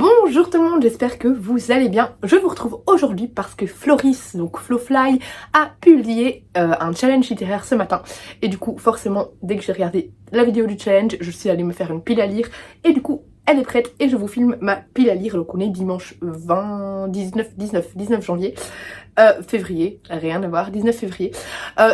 Bonjour tout le monde, j'espère que vous allez bien. Je vous retrouve aujourd'hui parce que Floris, donc Flowfly, a publié un challenge littéraire ce matin. Et du coup, forcément, dès que j'ai regardé la vidéo du challenge, je suis allée me faire une pile à lire. Et du coup, elle est prête et je vous filme ma pile à lire. Donc on est dimanche 19 janvier. Février, rien à voir, 19 février.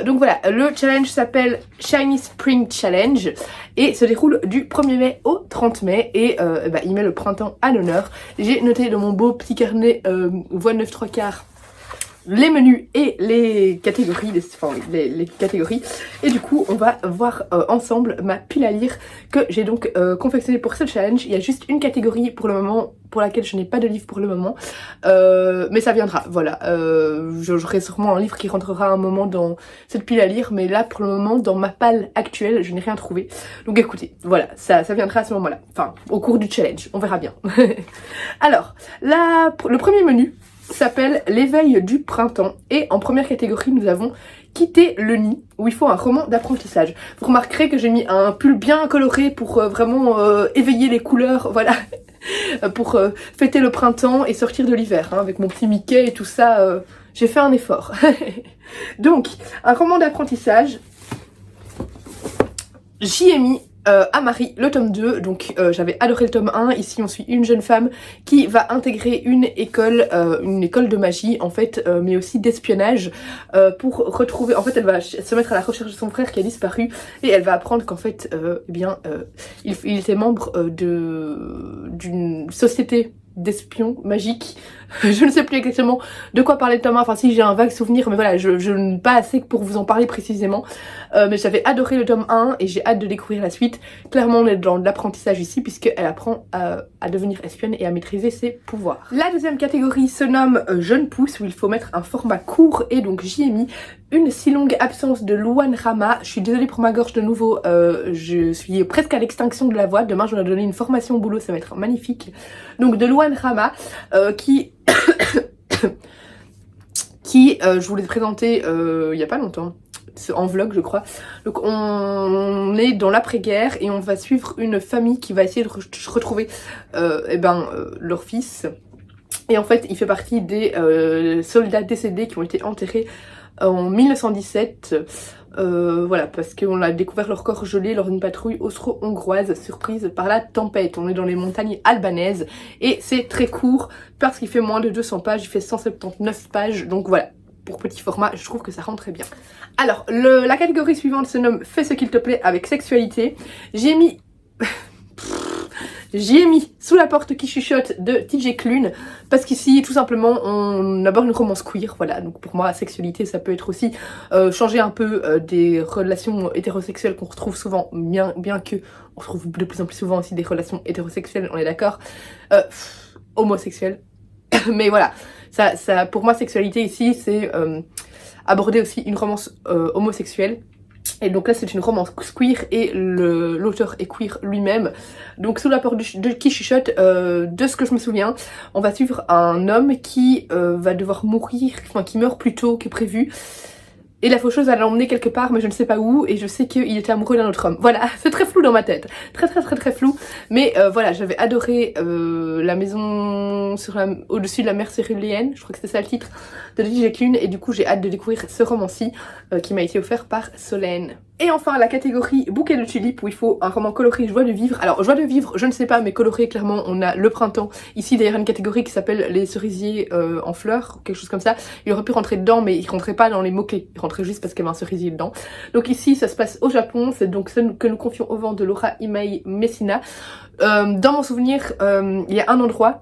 Donc voilà, le challenge s'appelle Shiny Spring Challenge et se déroule du 1er mai au 30 mai et il met le printemps à l'honneur. J'ai noté dans mon beau petit carnet voie 9 3/4 les menus et les catégories, les catégories. Et du coup, on va voir ensemble ma pile à lire que j'ai donc confectionnée pour ce challenge. Il y a juste une catégorie pour le moment pour laquelle je n'ai pas de livre pour le moment. Mais ça viendra, voilà. J'aurai sûrement un livre qui rentrera à un moment dans cette pile à lire. Mais là, pour le moment, dans ma palle actuelle, je n'ai rien trouvé. Donc écoutez, voilà, ça viendra à ce moment-là. Enfin, au cours du challenge, on verra bien. Alors, le premier menu s'appelle l'éveil du printemps et en première catégorie nous avons quitter le nid où il faut un roman d'apprentissage. Vous remarquerez que j'ai mis un pull bien coloré pour vraiment éveiller les couleurs, voilà, pour fêter le printemps et sortir de l'hiver, hein, avec mon petit Mickey et tout ça, j'ai fait un effort. Donc, un roman d'apprentissage, j'y ai mis à Marie le tome 2, donc j'avais adoré le tome 1, ici on suit une jeune femme qui va intégrer une école de magie en fait, mais aussi d'espionnage pour retrouver, en fait elle va se mettre à la recherche de son frère qui a disparu et elle va apprendre qu'en fait il était membre d'une société d'espions magiques. Je ne sais plus exactement de quoi parler le tome 1, enfin si j'ai un vague souvenir, mais voilà, je n'ai pas assez pour vous en parler précisément. Mais j'avais adoré le tome 1 et j'ai hâte de découvrir la suite. Clairement on est dans l'apprentissage ici puisqu'elle apprend à devenir espionne et à maîtriser ses pouvoirs. La deuxième catégorie se nomme Jeune pousse où il faut mettre un format court et donc j'y ai mis une si longue absence de Luan Rama. Je suis désolée pour ma gorge de nouveau, je suis presque à l'extinction de la voix. Demain je dois donner une formation au boulot, ça va être magnifique. Donc de Luan Rama qui je vous l'ai présenté il y a pas longtemps, en vlog je crois. Donc on est dans l'après-guerre et on va suivre une famille qui va essayer de retrouver leur fils. Et en fait il fait partie des soldats décédés qui ont été enterrés en 1917. Voilà, parce qu'on a découvert leur corps gelé lors d'une patrouille austro-hongroise surprise par la tempête. On est dans les montagnes albanaises et c'est très court parce qu'il fait moins de 200 pages, il fait 179 pages, donc voilà. Pour petit format, je trouve que ça rentre très bien. Alors, la catégorie suivante se nomme Fais ce qu'il te plaît avec sexualité. J'ai mis Sous la porte qui chuchote de TJ Klune parce qu'ici tout simplement on aborde une romance queer, voilà. Donc pour moi sexualité ça peut être aussi changer un peu des relations hétérosexuelles qu'on retrouve souvent, bien que on retrouve de plus en plus souvent aussi des relations hétérosexuelles, on est d'accord, homosexuelles. Mais voilà, ça pour moi sexualité ici c'est aborder aussi une romance homosexuelle. Et donc là c'est une romance queer et l'auteur est queer lui-même. Donc sous la porte de qui chuchote, de ce que je me souviens, on va suivre un homme qui va devoir mourir, enfin qui meurt plus tôt que prévu. Et la faucheuse va l'emmener quelque part, mais je ne sais pas où, et je sais qu'il était amoureux d'un autre homme. Voilà, c'est très flou dans ma tête. Très flou. Mais voilà, j'avais adoré La maison au-dessus de la mer céruléenne, je crois que c'était ça le titre, de TJ Klune, et du coup j'ai hâte de découvrir ce roman-ci qui m'a été offert par Solène. Et enfin la catégorie bouquet de tulipes où il faut un roman coloré joie de vivre. Alors joie de vivre, je ne sais pas, mais coloré clairement on a le printemps. Ici d'ailleurs une catégorie qui s'appelle les cerisiers en fleurs, quelque chose comme ça. Il aurait pu rentrer dedans mais il rentrait pas dans les mots-clés, il rentrait juste parce qu'il y avait un cerisier dedans. Donc ici ça se passe au Japon, c'est donc ce que nous confions au vent de Laura Imai Messina. Dans mon souvenir, il y a un endroit,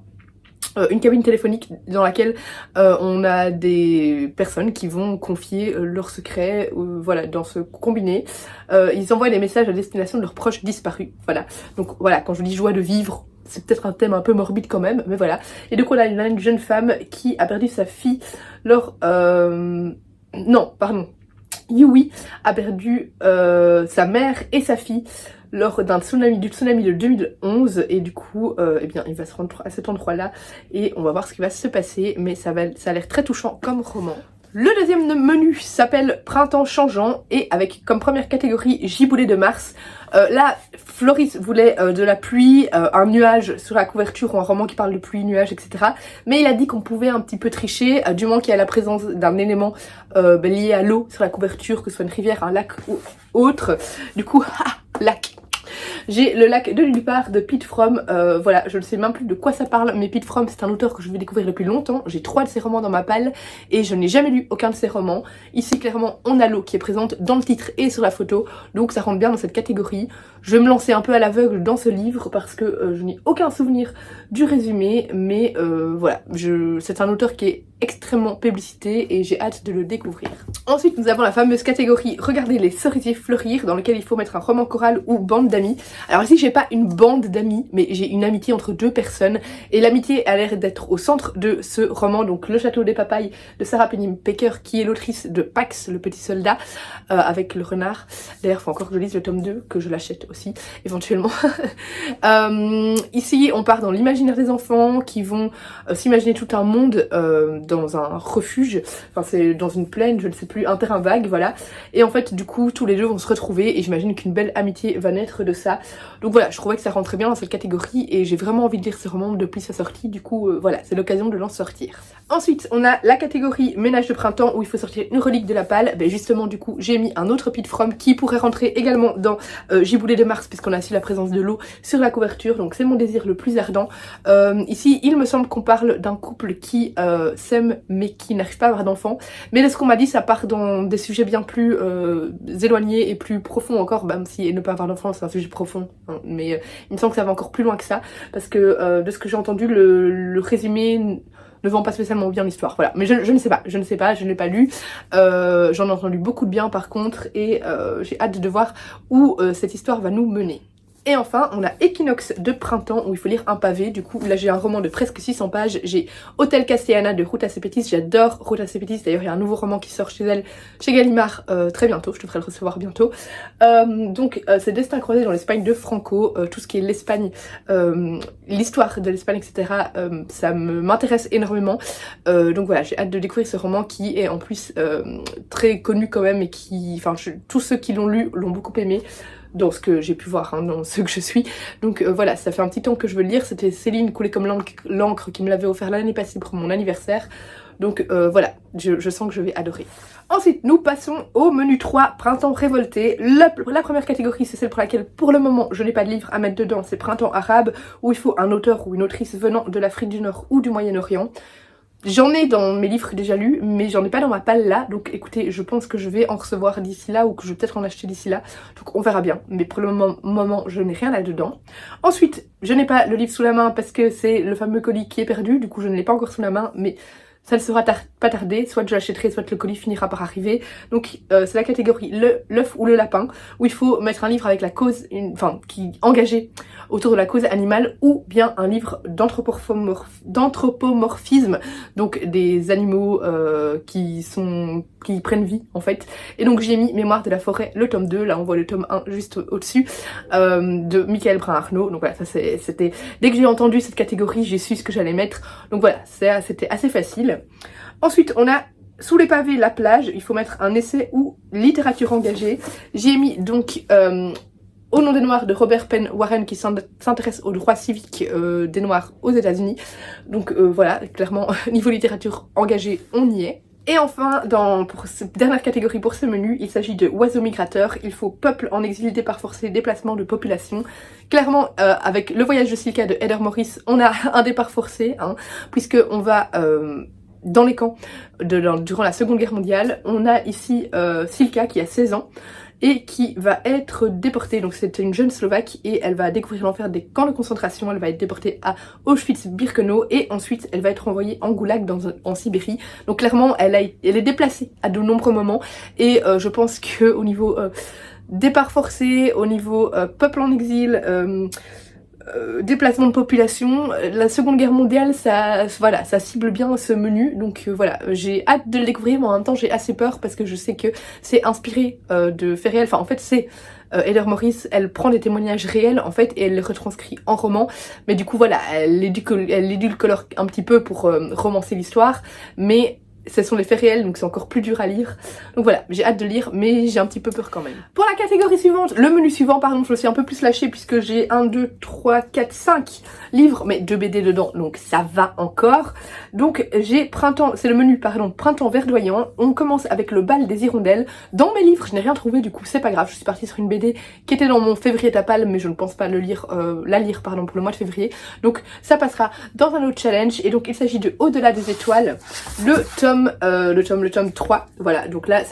une cabine téléphonique dans laquelle on a des personnes qui vont confier leurs secrets, voilà, dans ce combiné. Ils envoient des messages à destination de leurs proches disparus, voilà. Donc voilà, quand je dis joie de vivre, c'est peut-être un thème un peu morbide quand même, mais voilà. Et donc on a une jeune femme qui a perdu sa fille lors... Non, pardon. Yui a perdu sa mère et sa fille lors du tsunami de 2011 et du coup il va se rendre à cet endroit là et on va voir ce qui va se passer, mais ça a l'air très touchant comme roman. Le deuxième menu s'appelle Printemps changeant et avec comme première catégorie Giboulée de Mars. Là, Floris voulait de la pluie, un nuage sur la couverture ou un roman qui parle de pluie, nuage, etc. Mais il a dit qu'on pouvait un petit peu tricher, du moins qu'il y a la présence d'un élément lié à l'eau sur la couverture, que ce soit une rivière, un lac ou autre. Du coup, lac. J'ai le lac de Lupar de Pete Fromm, voilà, je ne sais même plus de quoi ça parle, mais Pete Fromm c'est un auteur que je veux découvrir depuis longtemps, j'ai 3 de ses romans dans ma palle et je n'ai jamais lu aucun de ses romans. Ici clairement on a l'eau qui est présente dans le titre et sur la photo, donc ça rentre bien dans cette catégorie. Je vais me lancer un peu à l'aveugle dans ce livre parce que je n'ai aucun souvenir du résumé, mais voilà, c'est un auteur qui est extrêmement publicité et j'ai hâte de le découvrir. Ensuite nous avons la fameuse catégorie Regardez les cerisiers fleurir, dans lequel il faut mettre un roman choral ou bande d'amis. Alors ici j'ai pas une bande d'amis, mais j'ai une amitié entre 2 personnes et l'amitié a l'air d'être au centre de ce roman, donc Le Château des Papayes de Sarah Penny-Baker, qui est l'autrice de Pax, le petit soldat, avec le renard. D'ailleurs faut encore que je lise le tome 2, que je l'achète aussi éventuellement. Ici on part dans l'imaginaire des enfants qui vont s'imaginer tout un monde dans un refuge, enfin c'est dans une plaine, je ne sais plus, un terrain vague, voilà. Et en fait du coup tous les deux vont se retrouver et j'imagine qu'une belle amitié va naître de ça. Donc voilà, je trouvais que ça rentrait bien dans cette catégorie et j'ai vraiment envie de lire ce roman depuis sa sortie, du coup voilà, c'est l'occasion de l'en sortir. Ensuite on a la catégorie ménage de printemps où il faut sortir une relique de la palle. Ben justement du coup j'ai mis un autre Pete Fromm qui pourrait rentrer également dans Giboulée de Mars puisqu'on a aussi la présence de l'eau sur la couverture, donc c'est mon désir le plus ardent. Ici il me semble qu'on parle d'un couple qui s'aime mais qui n'arrive pas à avoir d'enfants, mais de ce qu'on m'a dit ça part dans des sujets bien plus éloignés et plus profonds encore, même si ne pas avoir d'enfants c'est un sujet profond, hein, mais il me semble que ça va encore plus loin que ça parce que de ce que j'ai entendu le résumé ne vend pas spécialement bien l'histoire, voilà, mais je ne sais pas, je ne l'ai pas lu, j'en ai entendu beaucoup de bien par contre et j'ai hâte de voir où cette histoire va nous mener. Et enfin, on a Équinoxe de printemps où il faut lire un pavé. Du coup, là j'ai un roman de presque 600 pages. J'ai Hôtel Castellana de Ruta Sepetys. J'adore Ruta Sepetys. D'ailleurs, il y a un nouveau roman qui sort chez elle, chez Gallimard, très bientôt. Je devrais le recevoir bientôt. C'est Destin croisé dans l'Espagne de Franco. Tout ce qui est l'Espagne, l'histoire de l'Espagne, etc. Ça m'intéresse énormément. Donc voilà, j'ai hâte de découvrir ce roman qui est en plus très connu quand même et qui, enfin, tous ceux qui l'ont lu l'ont beaucoup aimé. Dans ce que j'ai pu voir, hein, dans ce que je suis. Donc voilà, ça fait un petit temps que je veux le lire. C'était Céline Coulée comme l'encre qui me l'avait offert l'année passée pour mon anniversaire. Donc voilà, je sens que je vais adorer. Ensuite, nous passons au menu 3, Printemps révolté. La première catégorie, c'est celle pour laquelle, pour le moment, je n'ai pas de livre à mettre dedans. C'est Printemps arabe, où il faut un auteur ou une autrice venant de l'Afrique du Nord ou du Moyen-Orient. J'en ai dans mes livres déjà lus, mais j'en ai pas dans ma palle là, donc écoutez, je pense que je vais en recevoir d'ici là, ou que je vais peut-être en acheter d'ici là, donc on verra bien, mais pour le moment, je n'ai rien là-dedans. Ensuite, je n'ai pas le livre sous la main parce que c'est le fameux colis qui est perdu, du coup je ne l'ai pas encore sous la main, mais ça ne sera pas tardé, soit je l'achèterai, soit le colis finira par arriver. Donc c'est la catégorie l'œuf ou le lapin, où il faut mettre un livre avec la cause, qui engagé autour de la cause animale, ou bien un livre d'anthropomorphisme, donc des animaux qui prennent vie en fait. Et donc j'ai mis Mémoire de la forêt, le tome 2, là on voit le tome 1 juste au-dessus, de Michael Brun-Arnaud. Donc voilà, ça c'était, dès que j'ai entendu cette catégorie, j'ai su ce que j'allais mettre. Donc voilà, c'était assez facile. Ensuite on a sous les pavés la plage, il faut mettre un essai ou littérature engagée. J'ai mis donc Au nom des Noirs de Robert Penn Warren qui s'intéresse aux droits civiques des Noirs aux États-Unis. Donc voilà, clairement niveau littérature engagée, on y est. Et enfin, pour cette dernière catégorie pour ce menu, il s'agit de Oiseaux migrateurs. Il faut Peuple en exil, départ forcé, déplacement de population. Clairement, avec Le voyage de Silka de Heather Morris, on a un départ forcé, hein, puisque on va dans les camps durant la Seconde Guerre mondiale. On a ici Silka qui a 16 ans et qui va être déportée. Donc c'est une jeune Slovaque et elle va découvrir l'enfer des camps de concentration. Elle va être déportée à Auschwitz-Birkenau et ensuite elle va être envoyée en goulag en Sibérie. Donc clairement elle est déplacée à de nombreux moments et je pense que au niveau départ forcé, au niveau peuple en exil, déplacement de population, la Seconde Guerre mondiale, ça cible bien ce menu, donc voilà, j'ai hâte de le découvrir, mais en même temps j'ai assez peur parce que je sais que c'est inspiré de faits réels, enfin en fait c'est Heather Morris, elle prend des témoignages réels en fait et elle les retranscrit en roman, mais du coup voilà, elle édulcore un petit peu pour romancer l'histoire, mais ce sont des faits réels, donc c'est encore plus dur à lire. Donc voilà, j'ai hâte de lire, mais j'ai un petit peu peur quand même. Pour la catégorie suivante, le menu suivant, pardon, je me suis un peu plus lâchée puisque j'ai 1, 2, 3, 4, 5 livres, mais 2 BD dedans, donc ça va encore. Donc j'ai printemps, c'est le menu, pardon, printemps verdoyant. On commence avec le bal des hirondelles. Dans mes livres, je n'ai rien trouvé, du coup c'est pas grave. Je suis partie sur une BD qui était dans mon février tapal, mais je ne pense pas la lire pour le mois de février. Donc ça passera dans un autre challenge. Et donc il s'agit de Au-delà des étoiles, le tome 3. Voilà, donc là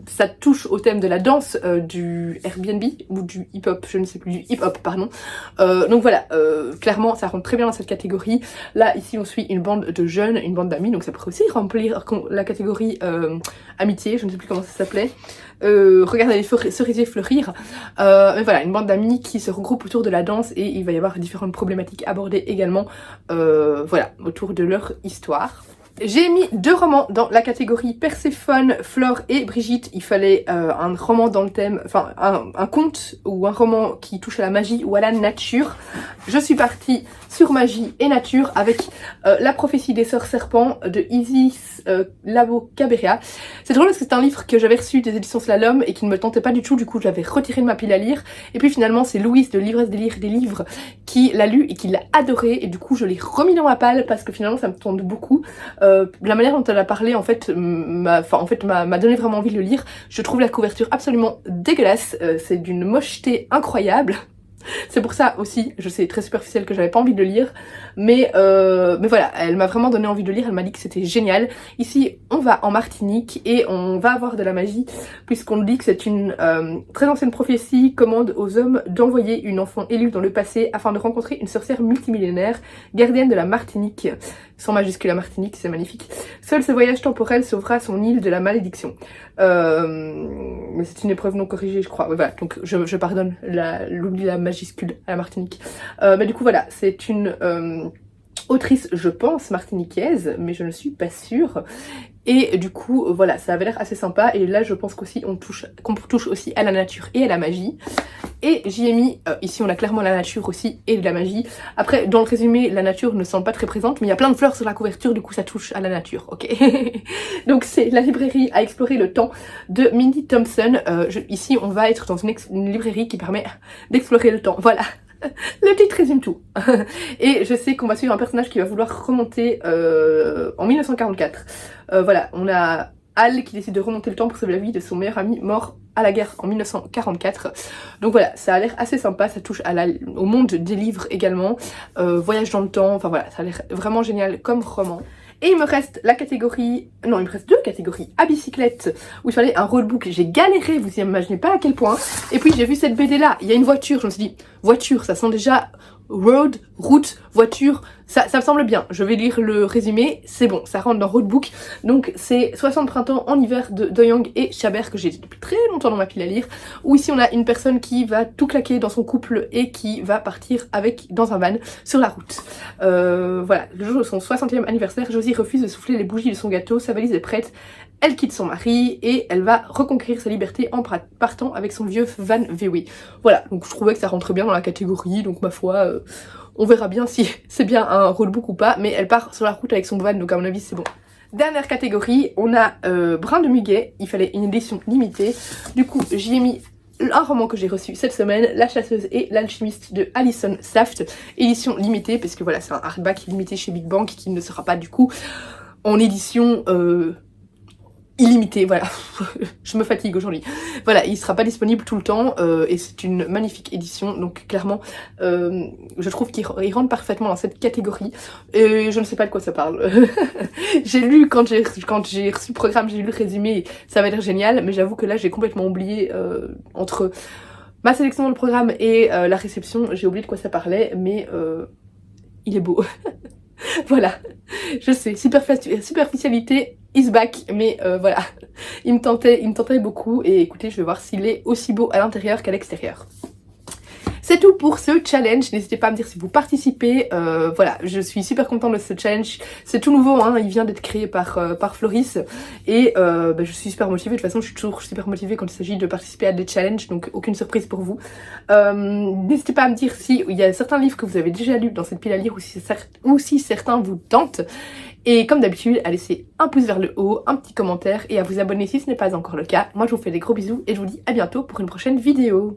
ça touche au thème de la danse du Airbnb ou du hip-hop, je ne sais plus, du hip-hop pardon. Donc voilà, clairement ça rentre très bien dans cette catégorie. Là ici on suit une bande de jeunes, une bande d'amis, donc ça pourrait aussi remplir la catégorie amitié, je ne sais plus comment ça s'appelait. Regardez les cerisiers fleurir. Mais voilà, une bande d'amis qui se regroupent autour de la danse et il va y avoir différentes problématiques abordées également, voilà, autour de leur histoire. J'ai mis 2 romans dans la catégorie Perséphone, Flore et Brigitte. Il fallait un roman dans le thème, enfin un conte ou un roman qui touche à la magie ou à la nature. Je suis partie sur magie et nature avec La prophétie des sœurs serpents de Isis Labo Caberia. C'est drôle parce que c'est un livre que j'avais reçu des éditions Slalom et qui ne me tentait pas du tout, du coup j'avais retiré de ma pile à lire. Et puis finalement c'est Louise de L'ivresse des livres qui l'a lu et qui l'a adoré, et du coup je l'ai remis dans ma palle parce que finalement ça me tente beaucoup. La manière dont elle a parlé en fait m'a donné vraiment envie de le lire. Je trouve la couverture absolument dégueulasse, c'est d'une mocheté incroyable. C'est pour ça aussi, je sais, très superficiel, que j'avais pas envie de le lire, mais voilà, elle m'a vraiment donné envie de le lire, elle m'a dit que c'était génial. Ici, on va en Martinique et on va avoir de la magie, puisqu'on dit que c'est une très ancienne prophétie commande aux hommes d'envoyer une enfant élue dans le passé afin de rencontrer une sorcière multimillénaire, gardienne de la Martinique. Sans majuscule à Martinique, c'est magnifique. Seul ce voyage temporel sauvera son île de la malédiction. Mais c'est une épreuve non corrigée, je crois. Ouais, voilà, donc je pardonne l'oubli la majuscule à la Martinique. Mais du coup, voilà, c'est une autrice, je pense, martiniquaise, mais je ne suis pas sûre. Et du coup, voilà, ça avait l'air assez sympa. Et là, je pense qu'aussi qu'on touche aussi à la nature et à la magie. Et j'y ai mis, ici on a clairement la nature aussi et de la magie. Après, dans le résumé, la nature ne semble pas très présente, mais il y a plein de fleurs sur la couverture, du coup ça touche à la nature, ok. Donc c'est La librairie à explorer le temps de Mindy Thompson. Ici on va être dans une librairie qui permet d'explorer le temps, voilà. Le titre résume tout. Et je sais qu'on va suivre un personnage qui va vouloir remonter en 1944. Voilà, on a Hal qui décide de remonter le temps pour sauver la vie de son meilleur ami mort à la guerre en 1944. Donc voilà, ça a l'air assez sympa, ça touche au monde des livres également. Voyage dans le temps, enfin voilà, ça a l'air vraiment génial comme roman. Et il me reste la catégorie, non il me reste 2 catégories, à bicyclette, où il fallait un roadbook. J'ai galéré, vous imaginez pas à quel point. Et puis j'ai vu cette BD là, il y a une voiture, je me suis dit, voiture, ça sent déjà road, route, voiture, ça me semble bien. Je vais lire le résumé, c'est bon, ça rentre dans roadbook. Donc c'est 60 printemps en hiver de Doyoung et Chabert, que j'ai depuis très longtemps dans ma pile à lire, où ici on a une personne qui va tout claquer dans son couple et qui va partir dans un van sur la route. Voilà, le jour de son 60e anniversaire, Josie refuse de souffler les bougies de son gâteau, sa valise est prête, elle quitte son mari et elle va reconquérir sa liberté en partant avec son vieux van VW. Voilà, donc je trouvais que ça rentrait bien dans la catégorie, donc ma foi, on verra bien si c'est bien un roadbook ou pas, mais elle part sur la route avec son van, donc à mon avis c'est bon. Dernière catégorie, on a Brin de Muguet, il fallait une édition limitée, du coup j'y ai mis un roman que j'ai reçu cette semaine, La chasseuse et l'alchimiste de Alison Saft, édition limitée, parce que voilà, c'est un hardback limité chez Big Bang qui ne sera pas du coup en édition illimité, voilà. Je me fatigue aujourd'hui. Voilà, il sera pas disponible tout le temps et c'est une magnifique édition, donc clairement je trouve qu'il rentre parfaitement dans cette catégorie et je ne sais pas de quoi ça parle. J'ai lu quand j'ai reçu le programme, j'ai lu le résumé, ça avait l'air génial, mais j'avoue que là j'ai complètement oublié entre ma sélection dans le programme et la réception, j'ai oublié de quoi ça parlait, mais il est beau. Voilà, je sais, superficialité is back, mais voilà, il me tentait beaucoup et écoutez, je vais voir s'il est aussi beau à l'intérieur qu'à l'extérieur. C'est tout pour ce challenge, n'hésitez pas à me dire si vous participez, voilà, je suis super contente de ce challenge, c'est tout nouveau, hein, il vient d'être créé par Floris, et je suis super motivée, de toute façon je suis toujours super motivée quand il s'agit de participer à des challenges, donc aucune surprise pour vous. N'hésitez pas à me dire si il y a certains livres que vous avez déjà lus dans cette pile à lire, ou si certains vous tentent, et comme d'habitude, à laisser un pouce vers le haut, un petit commentaire, et à vous abonner si ce n'est pas encore le cas. Moi je vous fais des gros bisous, et je vous dis à bientôt pour une prochaine vidéo.